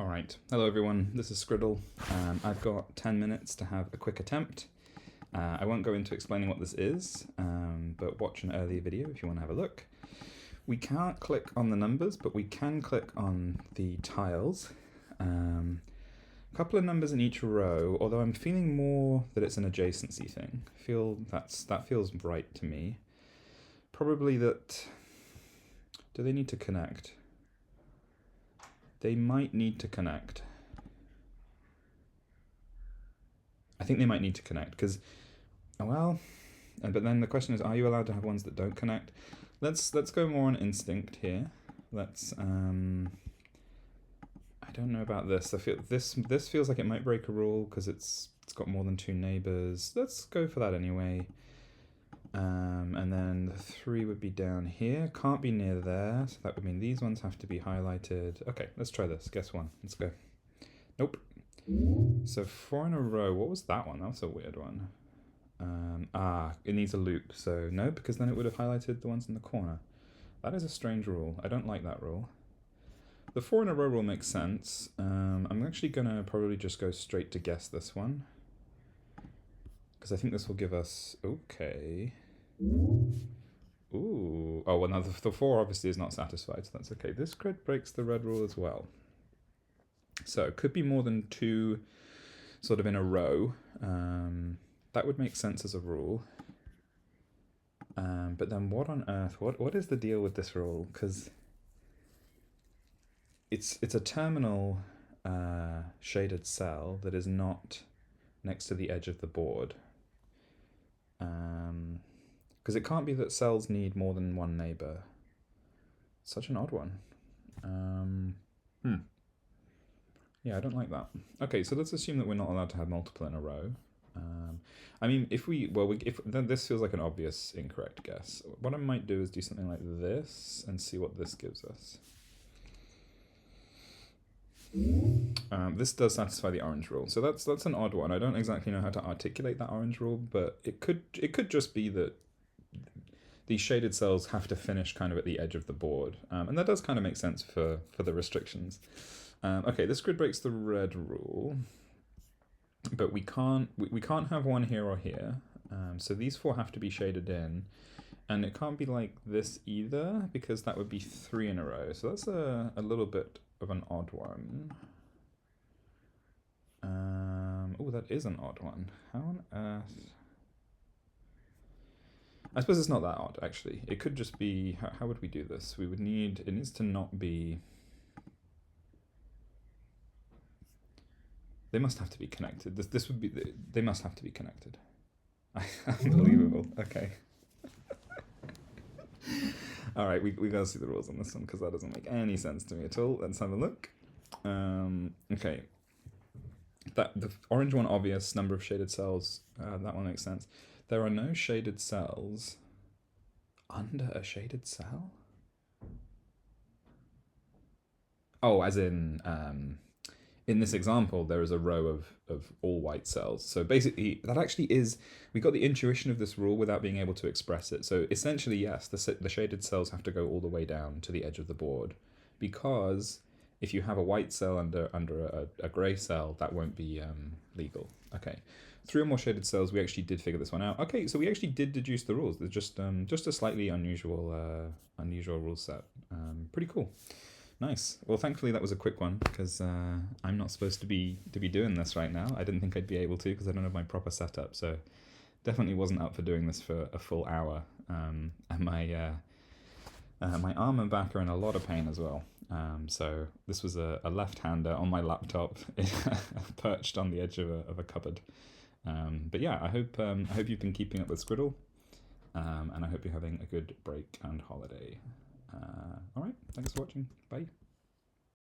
All right, hello everyone, this is Scriddle. I've got 10 minutes to have a quick attempt. I won't go into explaining what this is, but watch an earlier video if you want to have a look. We can't click on the numbers, but we can click on the tiles. A couple of numbers in each row, although I'm feeling more that it's an adjacency thing. That feels right to me. Probably that... Do they need to connect? They might need to connect. I think they might need to connect because, well, but then the question is, are you allowed to have ones that don't connect? Let's go more on instinct here. Let's I don't know about this. I feel this feels like it might break a rule because it's got more than 2 neighbors. Let's go for that anyway. And then the 3 would be down here. Can't be near there, so that would mean these ones have to be highlighted. Okay, let's try this. Guess one. Let's go. Nope. So 4 in a row. What was that one? That was a weird one. It needs a loop. So no, because then it would have highlighted the ones in the corner. That is a strange rule. I don't like that rule. The 4 in a row rule makes sense. I'm actually going to probably just go straight to guess this one, because I think this will give us... Okay. Ooh. Oh, well, now the 4 obviously is not satisfied, so that's okay. This grid breaks the red rule as well. So it could be more than 2 sort of in a row. That would make sense as a rule. But then what on earth? What is the deal with this rule? Because it's a terminal shaded cell that is not next to the edge of the board. Because it can't be that cells need more than 1 neighbor. Such an odd one. Yeah, I don't like that. Okay, so let's assume that we're not allowed to have multiple in a row. I mean, if then this feels like an obvious incorrect guess. What I might do is do something like this and see what this gives us. This does satisfy the orange rule, so that's an odd one. I don't exactly know how to articulate that orange rule, but it could just be that these shaded cells have to finish kind of at the edge of the board, and that does kind of make sense for the restrictions. Okay, this grid breaks the red rule, but we can't have 1 here or here. So these 4 have to be shaded in, and it can't be like this either because that would be 3 in a row. So that's a little bit of an odd one. Oh, that is an odd one. How on earth? I suppose it's not that odd, actually. It could just be, how would we do this? We would need, it needs to not be, they must have to be connected. This would be, they must have to be connected. Unbelievable. Okay. All right, we gotta see the rules on this one because that doesn't make any sense to me at all. Let's have a look. Okay. The orange one, obvious, number of shaded cells. That one makes sense. There are no shaded cells under a shaded cell? Oh, as in this example, there is a row of all white cells. So basically, that actually is, we got the intuition of this rule without being able to express it. So essentially, yes, the shaded cells have to go all the way down to the edge of the board, because if you have a white cell under a gray cell, that won't be legal. Okay, 3 or more shaded cells, we actually did figure this one out. Okay, so we actually did deduce the rules. They're just a slightly unusual rule set. Pretty cool. Nice. Well, thankfully that was a quick one because I'm not supposed to be doing this right now. I didn't think I'd be able to because I don't have my proper setup. So definitely wasn't up for doing this for a full hour. And my arm and back are in a lot of pain as well. So this was a left-hander on my laptop, perched on the edge of a cupboard. But yeah, I hope you've been keeping up with Scriddle, and I hope you're having a good break and holiday. All right, thanks for watching. Bye.